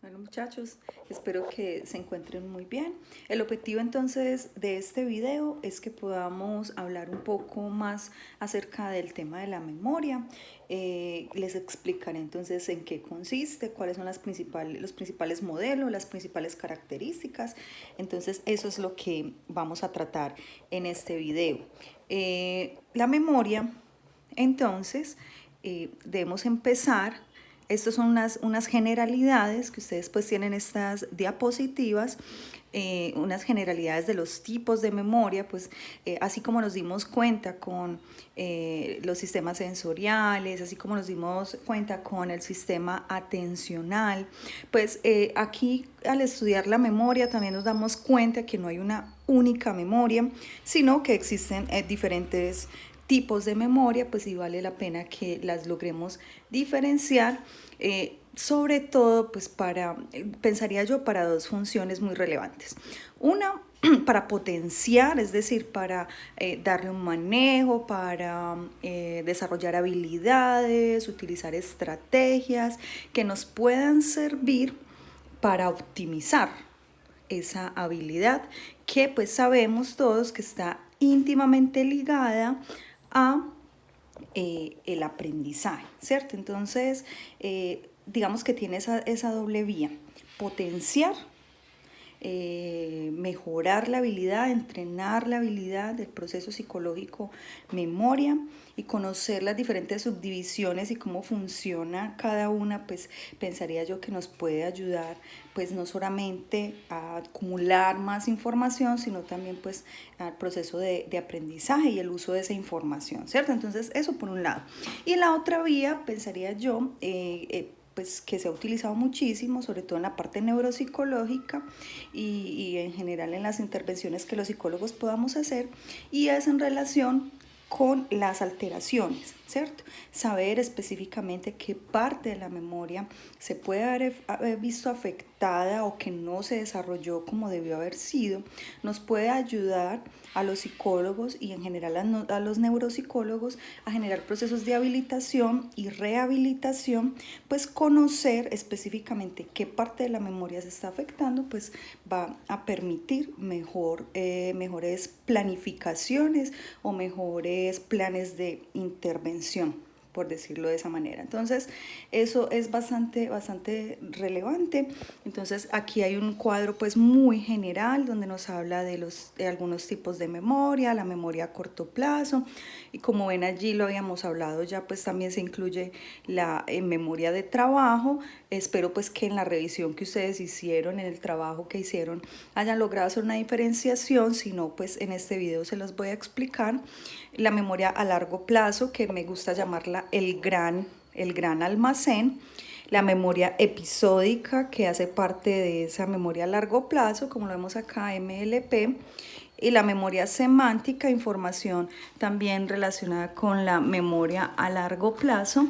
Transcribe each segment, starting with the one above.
Bueno, muchachos, espero que se encuentren muy bien. El objetivo entonces de este video es que podamos hablar un poco más acerca del tema de la memoria. Les explicaré entonces en qué consiste, cuáles son los principales modelos, las principales características. Entonces eso es lo que vamos a tratar en este video. La memoria, entonces, debemos empezar. Estas son unas generalidades que ustedes pues tienen estas diapositivas, unas generalidades de los tipos de memoria, pues así como nos dimos cuenta con los sistemas sensoriales, así como nos dimos cuenta con el sistema atencional, pues aquí al estudiar la memoria también nos damos cuenta que no hay una única memoria, sino que existen diferentes tipos de memoria, pues sí vale la pena que las logremos diferenciar, sobre todo pues pensaría yo, para dos funciones muy relevantes. Una, para potenciar, es decir, para darle un manejo, para desarrollar habilidades, utilizar estrategias que nos puedan servir para optimizar esa habilidad que pues sabemos todos que está íntimamente ligada a el aprendizaje, ¿cierto? Entonces, digamos que tiene esa doble vía, potenciar, mejorar la habilidad, entrenar la habilidad del proceso psicológico memoria y conocer las diferentes subdivisiones y cómo funciona cada una, pues pensaría yo que nos puede ayudar pues no solamente a acumular más información, sino también pues al proceso de aprendizaje y el uso de esa información, ¿cierto? Entonces eso por un lado. Y en la otra vía pensaría yo pues que se ha utilizado muchísimo, sobre todo en la parte neuropsicológica y en general en las intervenciones que los psicólogos podamos hacer, y es en relación con las alteraciones, ¿cierto? Saber específicamente qué parte de la memoria se puede haber visto afectada o que no se desarrolló como debió haber sido, nos puede ayudar a los psicólogos y en general a los neuropsicólogos a generar procesos de habilitación y rehabilitación, pues conocer específicamente qué parte de la memoria se está afectando, pues va a permitir mejores planificaciones o mejores planes de intervención, por decirlo de esa manera. Entonces, eso es bastante relevante. Entonces, aquí hay un cuadro pues muy general donde nos habla de algunos tipos de memoria, la memoria a corto plazo, y como ven allí lo habíamos hablado ya, pues también se incluye la memoria de trabajo. Espero pues que en la revisión que ustedes hicieron, en el trabajo que hicieron, hayan logrado hacer una diferenciación. Si no, pues en este video se los voy a explicar. La memoria a largo plazo, que me gusta llamarla el gran almacén. La memoria episódica, que hace parte de esa memoria a largo plazo, como lo vemos acá, MLP. Y la memoria semántica, información también relacionada con la memoria a largo plazo,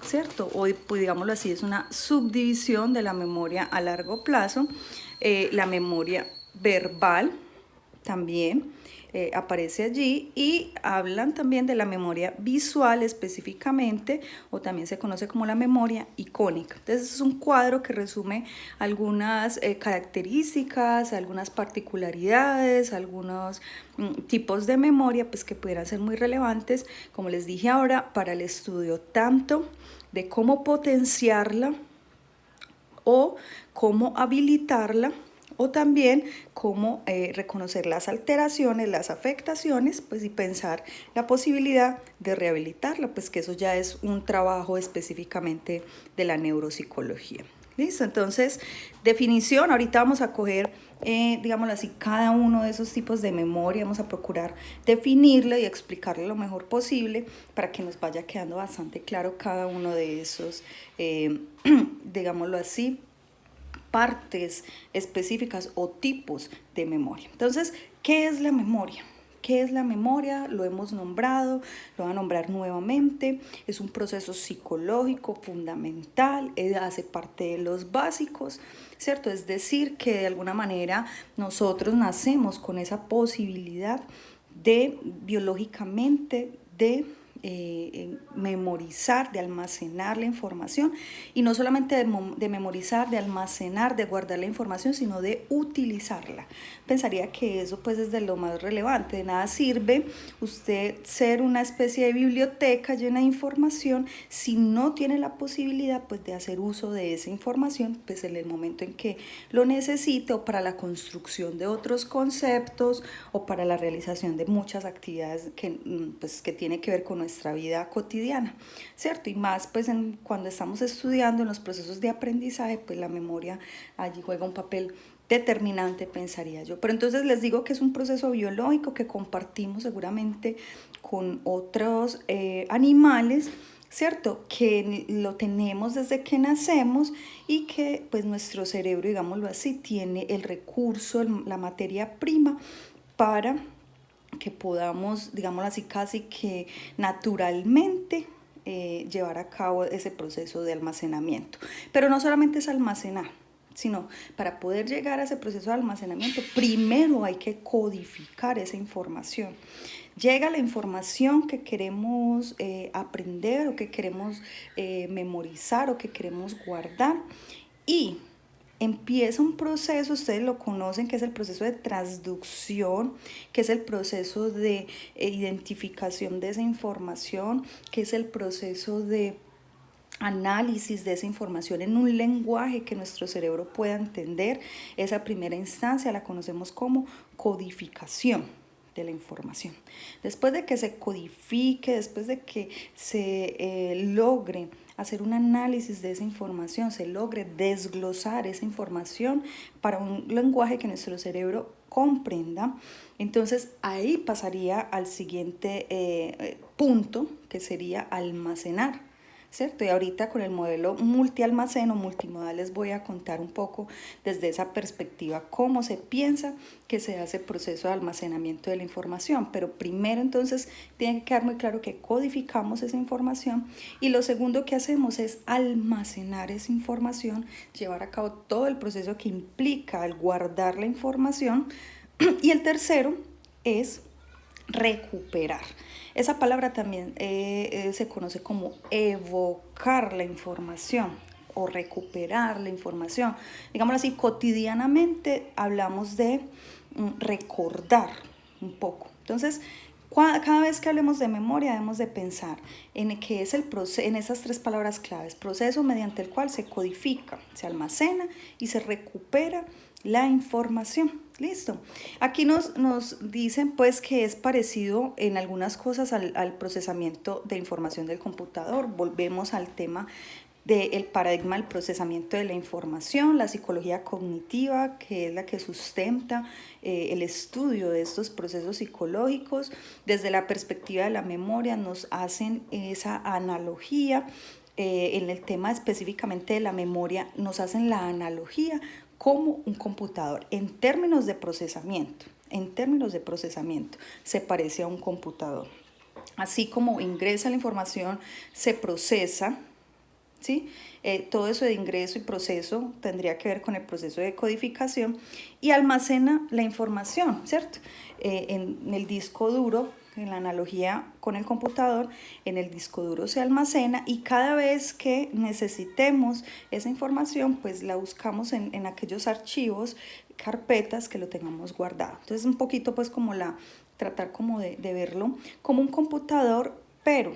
¿cierto? Hoy, pues, digámoslo así, es una subdivisión de la memoria a largo plazo. La memoria verbal también aparece allí, y hablan también de la memoria visual específicamente, o también se conoce como la memoria icónica. Entonces es un cuadro que resume algunas características, algunas particularidades, algunos tipos de memoria pues que pudieran ser muy relevantes, como les dije ahora, para el estudio tanto de cómo potenciarla o cómo habilitarla, o también cómo reconocer las alteraciones, las afectaciones, pues y pensar la posibilidad de rehabilitarla, pues que eso ya es un trabajo específicamente de la neuropsicología. Listo, entonces, definición, ahorita vamos a coger, digámoslo así, cada uno de esos tipos de memoria, vamos a procurar definirlo y explicarlo lo mejor posible para que nos vaya quedando bastante claro cada uno de esos, digámoslo así, partes específicas o tipos de memoria. Entonces, ¿qué es la memoria? ¿Qué es la memoria? Lo hemos nombrado, lo voy a nombrar nuevamente. Es un proceso psicológico fundamental, hace parte de los básicos, ¿cierto? Es decir, que de alguna manera nosotros nacemos con esa posibilidad de biológicamente de memorizar, de almacenar la información, y no solamente de memorizar, de almacenar, de guardar la información, sino de utilizarla. Pensaría que eso pues es de lo más relevante. De nada sirve usted ser una especie de biblioteca llena de información si no tiene la posibilidad pues de hacer uso de esa información pues en el momento en que lo necesite, o para la construcción de otros conceptos, o para la realización de muchas actividades que tiene que ver con nuestra vida cotidiana, ¿cierto? Y más pues cuando estamos estudiando en los procesos de aprendizaje, pues la memoria allí juega un papel determinante, pensaría yo. Pero entonces les digo que es un proceso biológico que compartimos seguramente con otros animales, ¿cierto? Que lo tenemos desde que nacemos, y que pues nuestro cerebro, digámoslo así, tiene el recurso, la materia prima para que podamos, digámoslo así, casi que naturalmente llevar a cabo ese proceso de almacenamiento. Pero no solamente es almacenar, sino para poder llegar a ese proceso de almacenamiento, primero hay que codificar esa información. Llega la información que queremos aprender, o que queremos memorizar, o que queremos guardar, y empieza un proceso, ustedes lo conocen, que es el proceso de transducción, que es el proceso de identificación de esa información, que es el proceso de análisis de esa información en un lenguaje que nuestro cerebro pueda entender. Esa primera instancia la conocemos como codificación de la información. Después de que se codifique, después de que se logre hacer un análisis de esa información, se logre desglosar esa información para un lenguaje que nuestro cerebro comprenda, entonces ahí pasaría al siguiente punto, que sería almacenar, ¿cierto? Y ahorita con el modelo multialmacén o multimodal les voy a contar un poco desde esa perspectiva cómo se piensa que se hace el proceso de almacenamiento de la información. Pero primero entonces tiene que quedar muy claro que codificamos esa información, y lo segundo que hacemos es almacenar esa información, llevar a cabo todo el proceso que implica el guardar la información, y el tercero es recuperar. Esa palabra también se conoce como evocar la información o recuperar la información. Digámoslo así, cotidianamente hablamos de recordar un poco. Entonces, cada vez que hablemos de memoria debemos de pensar en que es el proceso, en esas tres palabras claves: proceso mediante el cual se codifica, se almacena y se recupera la información. Listo. Aquí nos dicen pues que es parecido en algunas cosas al procesamiento de información del computador. Volvemos al tema del paradigma del procesamiento de la información, la psicología cognitiva, que es la que sustenta el estudio de estos procesos psicológicos. Desde la perspectiva de la memoria nos hacen esa analogía. En el tema específicamente de la memoria nos hacen la analogía como un computador. En términos de procesamiento, se parece a un computador. Así como ingresa la información, se procesa, ¿sí? Todo eso de ingreso y proceso tendría que ver con el proceso de codificación, y almacena la información, ¿cierto? En el disco duro, en la analogía con el computador, en el disco duro se almacena, y cada vez que necesitemos esa información, pues la buscamos en aquellos archivos, carpetas que lo tengamos guardado. Entonces un poquito pues como tratar como de verlo como un computador, pero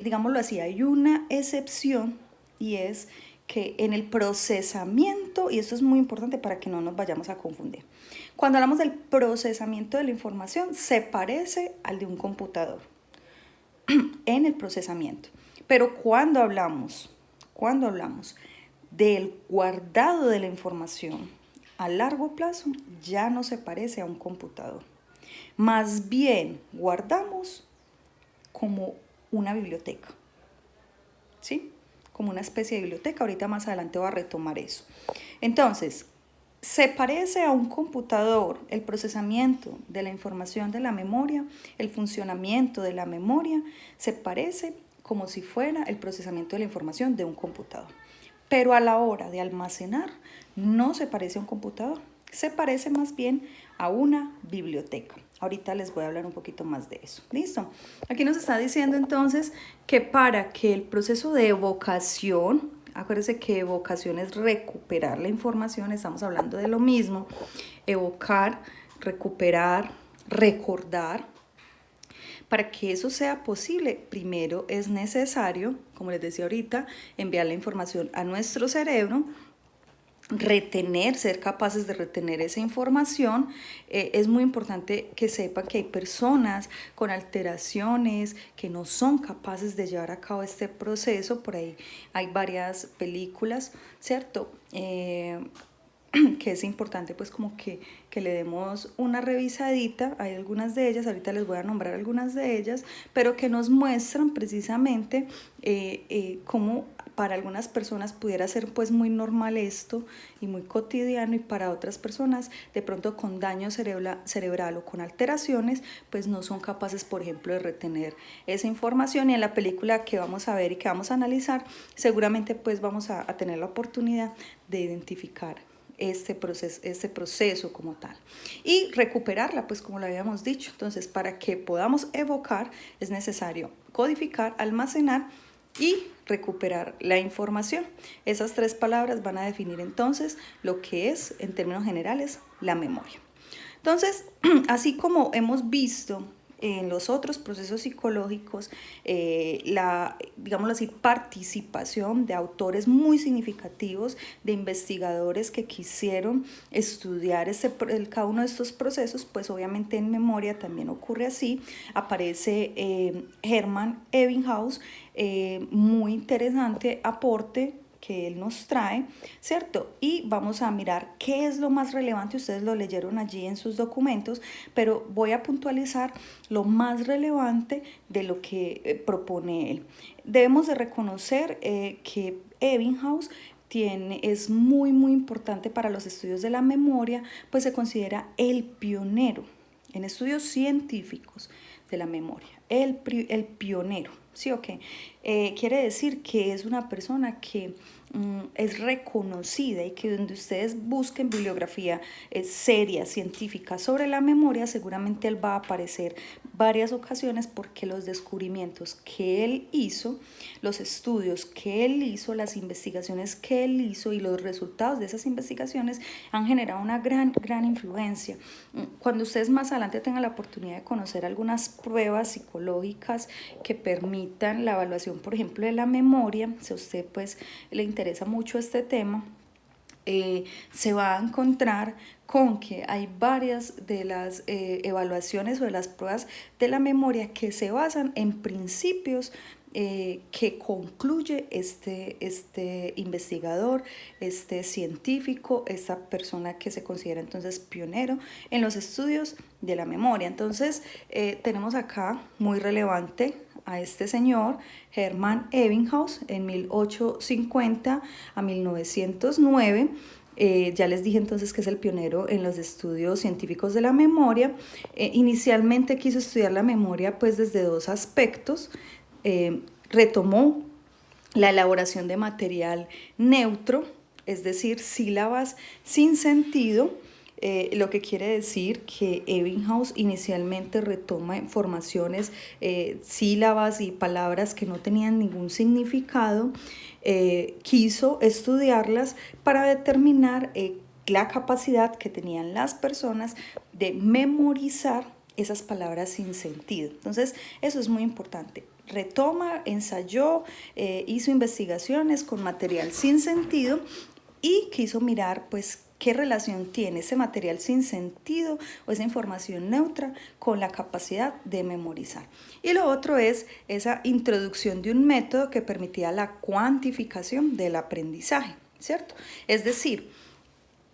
digámoslo así, hay una excepción, y es que en el procesamiento, y esto es muy importante para que no nos vayamos a confundir, cuando hablamos del procesamiento de la información, se parece al de un computador en el procesamiento. Pero cuando hablamos del guardado de la información a largo plazo, ya no se parece a un computador. Más bien guardamos como una biblioteca, ¿sí? Como una especie de biblioteca. Ahorita más adelante voy a retomar eso. Entonces, se parece a un computador el procesamiento de la información de la memoria, el funcionamiento de la memoria, se parece como si fuera el procesamiento de la información de un computador. Pero a la hora de almacenar, no se parece a un computador. Se parece más bien a una biblioteca. Ahorita les voy a hablar un poquito más de eso. ¿Listo? Aquí nos está diciendo entonces que para que el proceso de evocación, acuérdense que evocación es recuperar la información, estamos hablando de lo mismo, evocar, recuperar, recordar. Para que eso sea posible, primero es necesario, como les decía ahorita, enviar la información a nuestro cerebro, retener, ser capaces de retener esa información. Es muy importante que sepan que hay personas con alteraciones que no son capaces de llevar a cabo este proceso. Por ahí hay varias películas, ¿cierto? Que es importante pues como que le demos una revisadita. Hay algunas de ellas, ahorita les voy a nombrar algunas de ellas, pero que nos muestran precisamente cómo para algunas personas pudiera ser pues muy normal esto y muy cotidiano, y para otras personas de pronto con daño cerebral o con alteraciones pues no son capaces, por ejemplo, de retener esa información. Y en la película que vamos a ver y que vamos a analizar, seguramente pues vamos a tener la oportunidad de identificar este proceso como tal y recuperarla, pues como lo habíamos dicho. Entonces, para que podamos evocar es necesario codificar, almacenar y recuperar la información. Esas tres palabras van a definir entonces lo que es, en términos generales, la memoria. Entonces, así como hemos visto en los otros procesos psicológicos, digámoslo así, participación de autores muy significativos, de investigadores que quisieron estudiar cada uno de estos procesos, pues obviamente en memoria también ocurre así. Aparece Hermann Ebbinghaus, muy interesante aporte que él nos trae, ¿cierto? Y vamos a mirar qué es lo más relevante. Ustedes lo leyeron allí en sus documentos, pero voy a puntualizar lo más relevante de lo que propone él. Debemos de reconocer que Ebbinghaus es muy importante para los estudios de la memoria, pues se considera el pionero en estudios científicos de la memoria, el pionero. Sí, ok. Quiere decir que es una persona que es reconocida, y que donde ustedes busquen bibliografía seria, científica sobre la memoria, seguramente él va a aparecer varias ocasiones, porque los descubrimientos que él hizo, los estudios que él hizo, las investigaciones que él hizo y los resultados de esas investigaciones han generado una gran influencia. Cuando ustedes más adelante tengan la oportunidad de conocer algunas pruebas psicológicas que permitan la evaluación, por ejemplo, de la memoria, si a usted pues le interesa mucho este tema, se va a encontrar con que hay varias de las evaluaciones o de las pruebas de la memoria que se basan en principios que concluye este investigador, este científico, esta persona que se considera entonces pionero en los estudios de la memoria. Entonces tenemos acá muy relevante a este señor Hermann Ebbinghaus en 1850 a 1909. Ya les dije entonces que es el pionero en los estudios científicos de la memoria. Inicialmente quiso estudiar la memoria pues desde dos aspectos. Retomó la elaboración de material neutro, es decir, sílabas sin sentido, lo que quiere decir que Ebbinghaus inicialmente retoma informaciones, sílabas y palabras que no tenían ningún significado. Quiso estudiarlas para determinar la capacidad que tenían las personas de memorizar esas palabras sin sentido. Entonces, eso es muy importante. Retoma, ensayó, hizo investigaciones con material sin sentido y quiso mirar pues qué relación tiene ese material sin sentido o esa información neutra con la capacidad de memorizar. Y lo otro es esa introducción de un método que permitía la cuantificación del aprendizaje, ¿cierto? Es decir,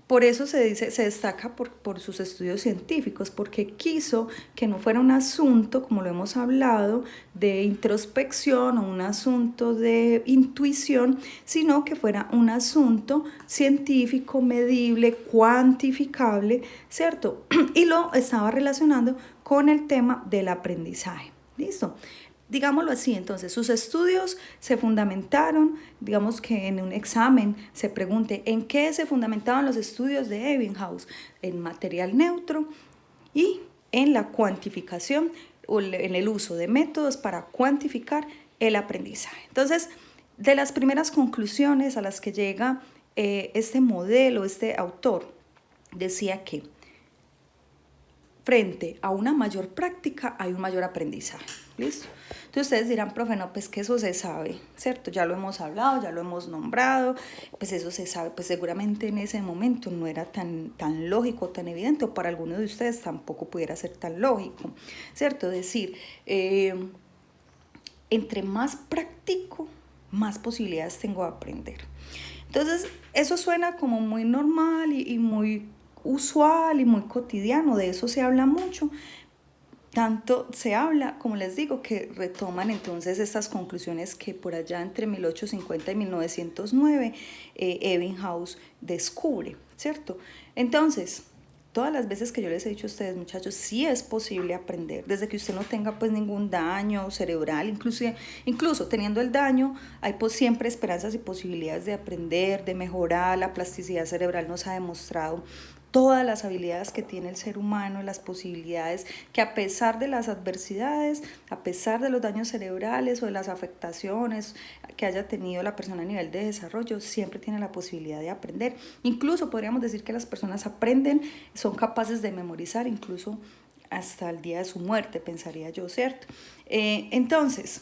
por eso se destaca por sus estudios científicos, porque quiso que no fuera un asunto, como lo hemos hablado, de introspección o un asunto de intuición, sino que fuera un asunto científico, medible, cuantificable, ¿cierto? Y lo estaba relacionando con el tema del aprendizaje. ¿Listo? digámoslo así, entonces sus estudios se fundamentaron, digamos que en un examen se pregunte en qué se fundamentaban los estudios de Ebbinghaus, en material neutro y en la cuantificación o en el uso de métodos para cuantificar el aprendizaje. Entonces, de las primeras conclusiones a las que llega este modelo, este autor, decía que frente a una mayor práctica hay un mayor aprendizaje. ¿Listo? Entonces ustedes dirán, profe, no, pues que eso se sabe, ¿cierto? Ya lo hemos hablado, ya lo hemos nombrado, pues eso se sabe, pues seguramente en ese momento no era tan lógico, tan evidente, o para algunos de ustedes tampoco pudiera ser tan lógico, ¿cierto? Es decir, entre más practico, más posibilidades tengo de aprender. Entonces, eso suena como muy normal y muy usual y muy cotidiano, de eso se habla mucho. Tanto se habla, como les digo, que retoman entonces estas conclusiones que por allá entre 1850 y 1909 Ebbinghaus descubre, ¿cierto? Entonces, todas las veces que yo les he dicho a ustedes, muchachos, sí es posible aprender, desde que usted no tenga pues ningún daño cerebral, incluso teniendo el daño, hay pues siempre esperanzas y posibilidades de aprender, de mejorar. La plasticidad cerebral nos ha demostrado todas las habilidades que tiene el ser humano, las posibilidades que a pesar de las adversidades, a pesar de los daños cerebrales o de las afectaciones que haya tenido la persona a nivel de desarrollo, siempre tiene la posibilidad de aprender. Incluso podríamos decir que las personas aprenden, son capaces de memorizar, incluso hasta el día de su muerte, pensaría yo, ¿cierto? Entonces,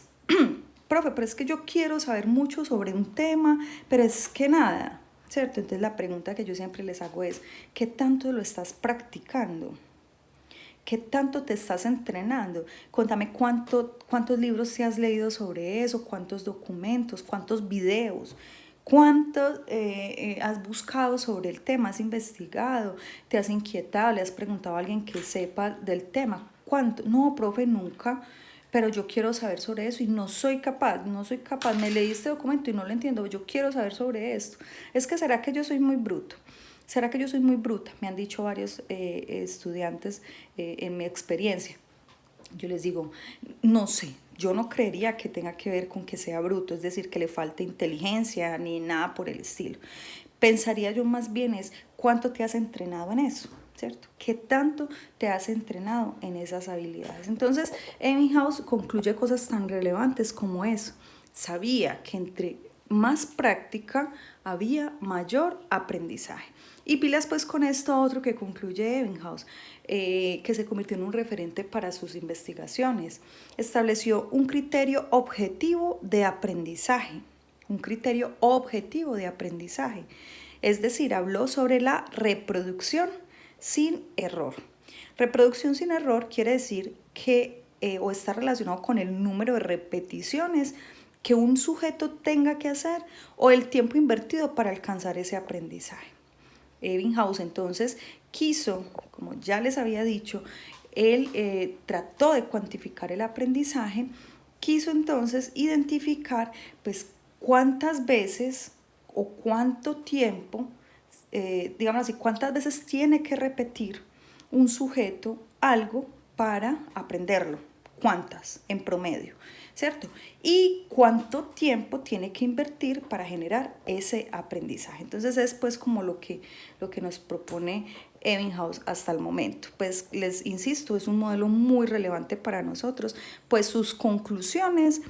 profe, pero es que yo quiero saber mucho sobre un tema, pero es que nada, ¿cierto? Entonces la pregunta que yo siempre les hago es, ¿qué tanto lo estás practicando? ¿Qué tanto te estás entrenando? Contame cuántos libros te has leído sobre eso, cuántos documentos, cuántos videos, cuánto has buscado sobre el tema, has investigado, te has inquietado, le has preguntado a alguien que sepa del tema. ¿Cuánto? No, profe, nunca, pero yo quiero saber sobre eso y no soy capaz, me leí este documento y no lo entiendo, yo quiero saber sobre esto. Es que ¿será que yo soy muy bruto? ¿Será que yo soy muy bruta? Me han dicho varios estudiantes en mi experiencia. Yo les digo, no sé, yo no creería que tenga que ver con que sea bruto, es decir, que le falte inteligencia ni nada por el estilo. Pensaría yo más bien es cuánto te has entrenado en eso, ¿cierto? ¿Qué tanto te has entrenado en esas habilidades? Entonces, Ebbinghaus concluye cosas tan relevantes como eso. Sabía que entre más práctica había mayor aprendizaje. Y pilas pues con esto otro que concluye Ebbinghaus, que se convirtió en un referente para sus investigaciones. Estableció un criterio objetivo de aprendizaje, un criterio objetivo de aprendizaje. Es decir, habló sobre la reproducción sin error. Reproducción sin error quiere decir que o está relacionado con el número de repeticiones que un sujeto tenga que hacer o el tiempo invertido para alcanzar ese aprendizaje. Ebbinghaus entonces quiso, como ya les había dicho, él trató de cuantificar el aprendizaje, quiso entonces identificar pues cuántas veces o cuánto tiempo, digamos así, cuántas veces tiene que repetir un sujeto algo para aprenderlo, cuántas en promedio, ¿cierto? Y cuánto tiempo tiene que invertir para generar ese aprendizaje. Entonces es pues como lo que nos propone Ebbinghaus hasta el momento. Pues les insisto, es un modelo muy relevante para nosotros, pues sus conclusiones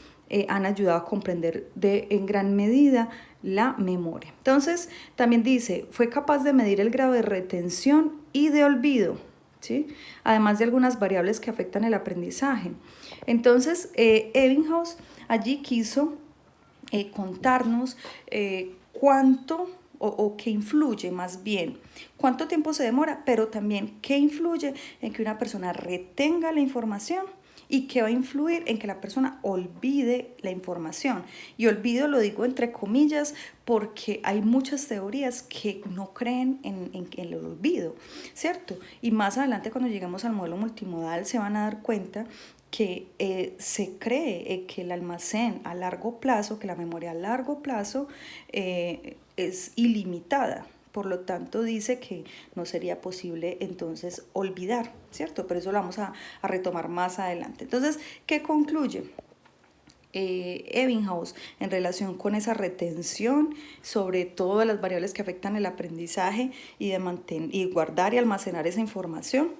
han ayudado a comprender en gran medida la memoria. Entonces también dice, fue capaz de medir el grado de retención y de olvido, ¿sí? Además de algunas variables que afectan el aprendizaje. Entonces, Ebbinghaus allí quiso contarnos cuánto o qué influye más bien, cuánto tiempo se demora, pero también qué influye en que una persona retenga la información y qué va a influir en que la persona olvide la información. Y olvido lo digo entre comillas porque hay muchas teorías que no creen en el olvido, ¿cierto? Y más adelante cuando lleguemos al modelo multimodal se van a dar cuenta que se cree que el almacén a largo plazo, que la memoria a largo plazo es ilimitada. Por lo tanto, dice que no sería posible entonces olvidar, ¿cierto? Pero eso lo vamos a retomar más adelante. Entonces, ¿qué concluye? Ebbinghaus en relación con esa retención, sobre todo las variables que afectan el aprendizaje y de y guardar y almacenar esa información,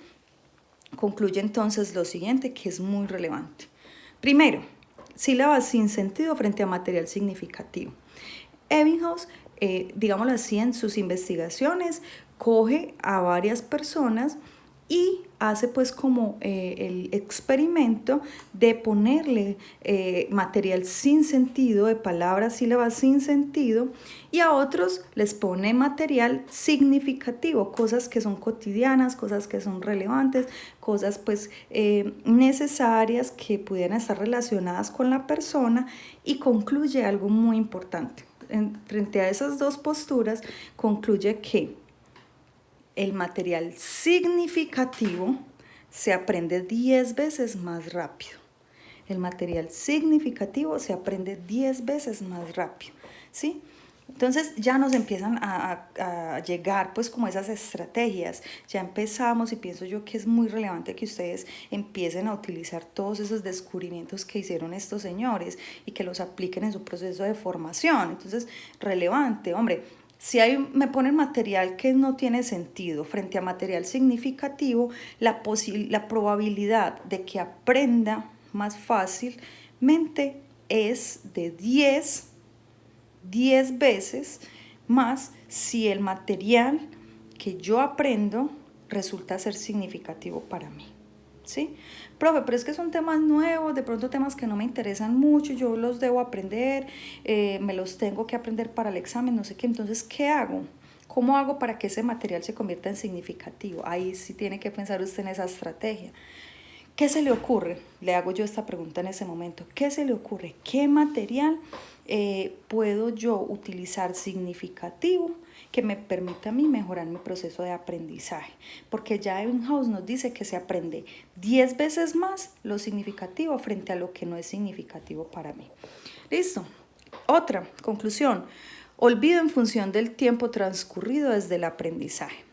concluye entonces lo siguiente, que es muy relevante. Primero, sílabas sin sentido frente a material significativo. Ebbinghaus, digámoslo así, en sus investigaciones, coge a varias personas y hace pues como el experimento de ponerle material sin sentido, de palabras, sílabas sin sentido, y a otros les pone material significativo, cosas que son cotidianas, cosas que son relevantes, cosas pues necesarias que pudieran estar relacionadas con la persona, y concluye algo muy importante. Frente a esas dos posturas, concluye que el material significativo se aprende 10 veces más rápido. El material significativo se aprende 10 veces más rápido, ¿sí? Entonces ya nos empiezan a llegar pues como esas estrategias, ya empezamos, y pienso yo que es muy relevante que ustedes empiecen a utilizar todos esos descubrimientos que hicieron estos señores y que los apliquen en su proceso de formación. Entonces, relevante, hombre, si me ponen material que no tiene sentido frente a material significativo, la probabilidad de que aprenda más fácilmente es de 10 veces más si el material que yo aprendo resulta ser significativo para mí, ¿sí? Profe, pero es que son temas nuevos, de pronto temas que no me interesan mucho, yo los debo aprender, me los tengo que aprender para el examen, no sé qué, entonces, ¿qué hago? ¿Cómo hago para que ese material se convierta en significativo? Ahí sí tiene que pensar usted en esa estrategia. ¿Qué se le ocurre? Le hago yo esta pregunta en ese momento. ¿Qué se le ocurre? ¿Qué material puedo yo utilizar significativo que me permita a mí mejorar mi proceso de aprendizaje? Porque ya Ebbinghaus nos dice que se aprende 10 veces más lo significativo frente a lo que no es significativo para mí. Listo. Otra conclusión. Olvido en función del tiempo transcurrido desde el aprendizaje.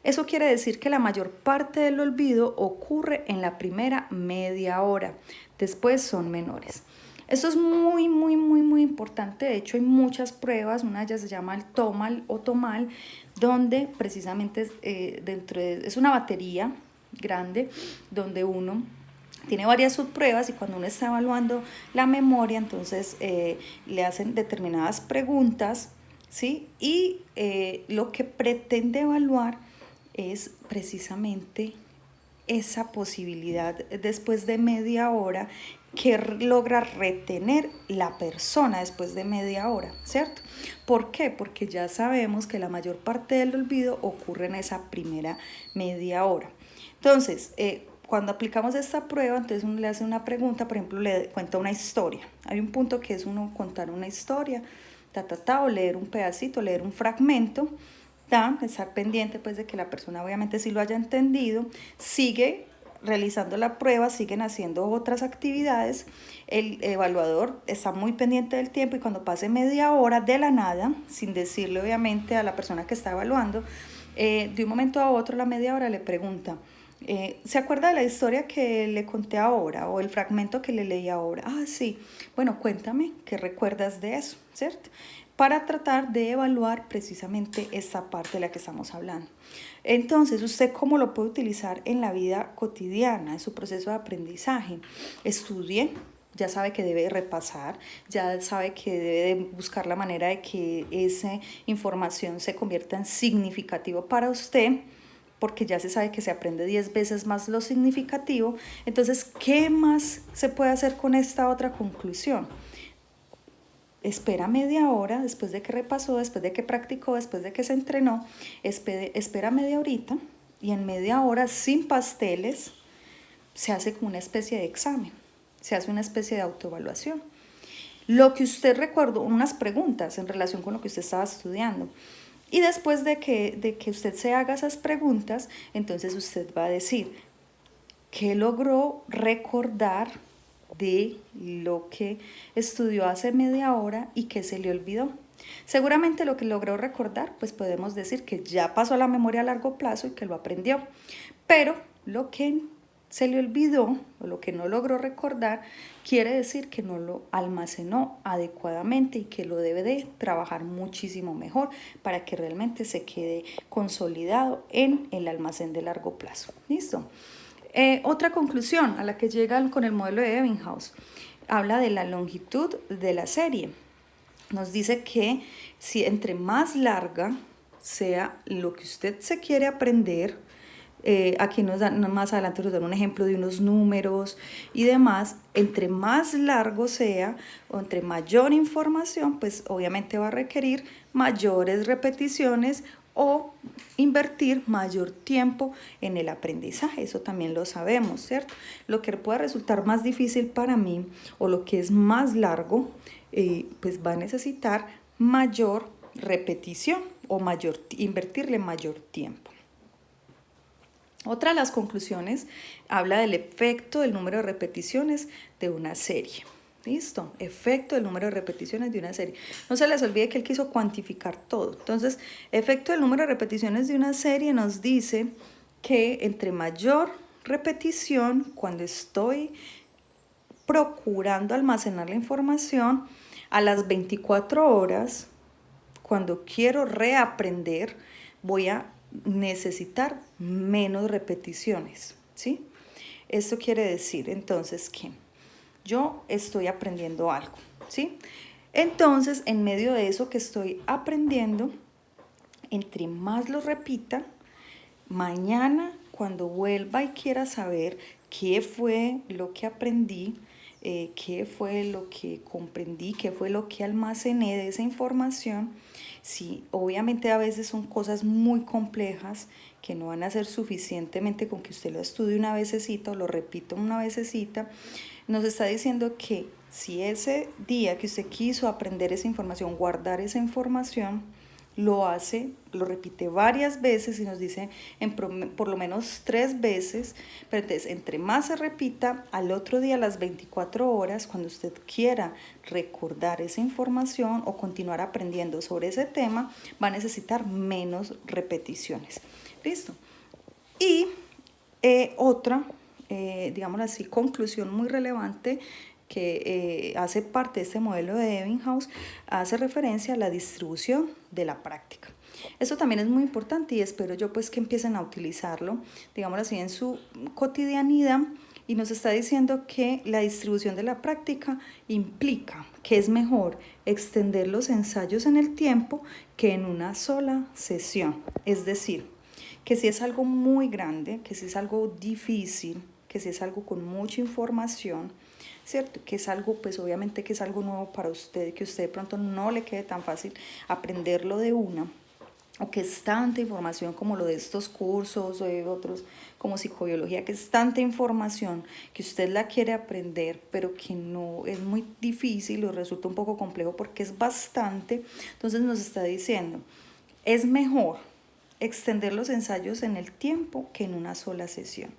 Eso quiere decir que la mayor parte del olvido ocurre en la primera media hora, después son menores. Esto es muy, muy, muy, muy importante. De hecho, hay muchas pruebas, una de ellas se llama el TOMAL o TOMAL, donde precisamente es una batería grande, donde uno tiene varias subpruebas, y cuando uno está evaluando la memoria, entonces le hacen determinadas preguntas, ¿sí? Y lo que pretende evaluar es precisamente esa posibilidad después de media hora que logra retener la persona después de media hora, ¿cierto? ¿Por qué? Porque ya sabemos que la mayor parte del olvido ocurre en esa primera media hora. Entonces, cuando aplicamos esta prueba, entonces uno le hace una pregunta, por ejemplo, le cuenta una historia. Hay un punto que es uno contar una historia, o leer un pedacito, leer un fragmento, estar pendiente pues de que la persona obviamente sí lo haya entendido, sigue realizando la prueba, siguen haciendo otras actividades, el evaluador está muy pendiente del tiempo, y cuando pase media hora de la nada, sin decirle obviamente a la persona que está evaluando, de un momento a otro, la media hora, le pregunta, ¿se acuerda de la historia que le conté ahora o el fragmento que le leí ahora? Ah, sí. Bueno, cuéntame, ¿qué recuerdas de eso? ¿Cierto? Para tratar de evaluar precisamente esta parte de la que estamos hablando. Entonces, ¿usted cómo lo puede utilizar en la vida cotidiana, en su proceso de aprendizaje? Estudie, ya sabe que debe repasar, ya sabe que debe buscar la manera de que esa información se convierta en significativo para usted, porque ya se sabe que se aprende 10 veces más lo significativo. Entonces, ¿qué más se puede hacer con esta otra conclusión? Espera media hora después de que repasó, después de que practicó, después de que se entrenó, espera media horita, y en media hora, sin pasteles, se hace como una especie de examen, se hace una especie de autoevaluación. Lo que usted recordó, unas preguntas en relación con lo que usted estaba estudiando. Y después de que usted se haga esas preguntas, entonces usted va a decir qué logró recordar de lo que estudió hace media hora y que se le olvidó. Seguramente lo que logró recordar, pues podemos decir que ya pasó a la memoria a largo plazo y que lo aprendió. Pero lo que se le olvidó o lo que no logró recordar, quiere decir que no lo almacenó adecuadamente y que lo debe de trabajar muchísimo mejor para que realmente se quede consolidado en el almacén de largo plazo. ¿Listo? Otra conclusión a la que llegan con el modelo de Ebbinghaus habla de la longitud de la serie. Nos dice que si entre más larga sea lo que usted se quiere aprender, aquí nos dan, más adelante nos dan un ejemplo de unos números y demás, entre más largo sea o entre mayor información, pues obviamente va a requerir mayores repeticiones o invertir mayor tiempo en el aprendizaje. Eso también lo sabemos, ¿cierto? Lo que puede resultar más difícil para mí o lo que es más largo, pues va a necesitar mayor repetición o invertirle mayor tiempo. Otra de las conclusiones habla del efecto del número de repeticiones de una serie. ¿Listo? Efecto del número de repeticiones de una serie. No se les olvide que él quiso cuantificar todo. Entonces, efecto del número de repeticiones de una serie nos dice que entre mayor repetición, cuando estoy procurando almacenar la información, a las 24 horas, cuando quiero reaprender, voy a necesitar menos repeticiones, ¿sí? Esto quiere decir entonces que yo estoy aprendiendo algo, ¿sí? Entonces, en medio de eso que estoy aprendiendo, entre más lo repita, mañana cuando vuelva y quiera saber qué fue lo que aprendí, qué fue lo que comprendí, qué fue lo que almacené de esa información. Sí, obviamente a veces son cosas muy complejas que no van a ser suficientemente con que usted lo estudie una vecesita o lo repita una vecesita. Nos está diciendo que si ese día que usted quiso aprender esa información, guardar esa información, lo hace, lo repite varias veces y nos dice por lo menos 3 veces, pero entonces entre más se repita, al otro día a las 24 horas, cuando usted quiera recordar esa información o continuar aprendiendo sobre ese tema, va a necesitar menos repeticiones. ¿Listo? Y otra, digámoslo así, conclusión muy relevante que hace parte de este modelo de Ebbinghaus, hace referencia a la distribución de la práctica. Eso también es muy importante y espero yo pues que empiecen a utilizarlo, digámoslo así, en su cotidianidad, y nos está diciendo que la distribución de la práctica implica que es mejor extender los ensayos en el tiempo que en una sola sesión. Es decir, que si es algo muy grande, que si es algo difícil, que si es algo con mucha información, ¿cierto? Que es algo, pues obviamente que es algo nuevo para usted, que usted de pronto no le quede tan fácil aprenderlo de una, o que es tanta información como lo de estos cursos o de otros como psicobiología, que es tanta información que usted la quiere aprender, pero que no es muy difícil o resulta un poco complejo porque es bastante. Entonces nos está diciendo, es mejor extender los ensayos en el tiempo que en una sola sesión.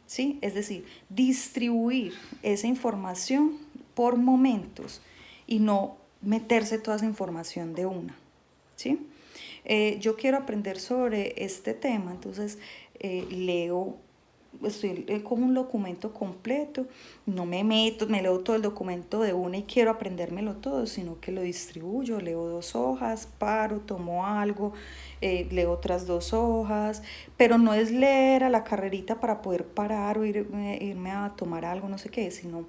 ¿Sí? Es decir, distribuir esa información por momentos y no meterse toda esa información de una. ¿Sí? Yo quiero aprender sobre este tema, entonces leo, estoy con un documento completo, no me meto, me leo todo el documento de una y quiero aprendérmelo todo, sino que lo distribuyo, leo 2 hojas, paro, tomo algo, leo otras 2 hojas, pero no es leer a la carrerita para poder parar o irme a tomar algo, no sé qué, sino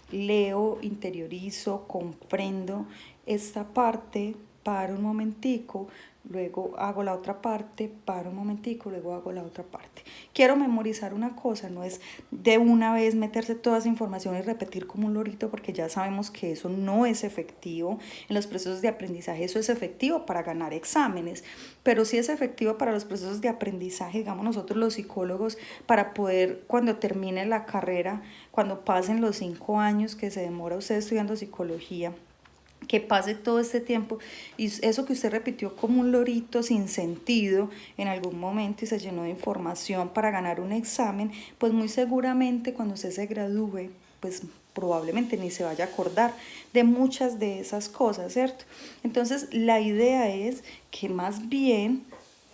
leo, interiorizo, comprendo esta parte, paro un momentico, luego hago la otra parte, paro un momentico, luego hago la otra parte. Quiero memorizar una cosa, no es de una vez meterse toda esa información y repetir como un lorito, porque ya sabemos que eso no es efectivo en los procesos de aprendizaje. Eso es efectivo para ganar exámenes, pero sí es efectivo para los procesos de aprendizaje, digamos nosotros los psicólogos, para poder cuando termine la carrera, cuando pasen los 5 años que se demora usted estudiando psicología, que pase todo este tiempo y eso que usted repitió como un lorito sin sentido en algún momento y se llenó de información para ganar un examen, pues muy seguramente cuando usted se gradúe, pues probablemente ni se vaya a acordar de muchas de esas cosas, ¿cierto? Entonces la idea es que más bien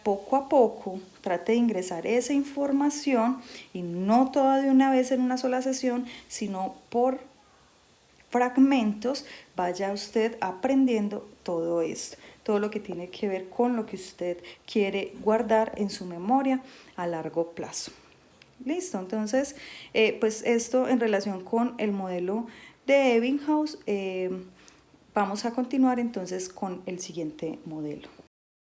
poco a poco trate de ingresar esa información y no toda de una vez en una sola sesión, sino por fragmentos, vaya usted aprendiendo todo esto, todo lo que tiene que ver con lo que usted quiere guardar en su memoria a largo plazo. Listo, entonces, pues esto en relación con el modelo de Ebbinghaus. Vamos a continuar entonces con el siguiente modelo.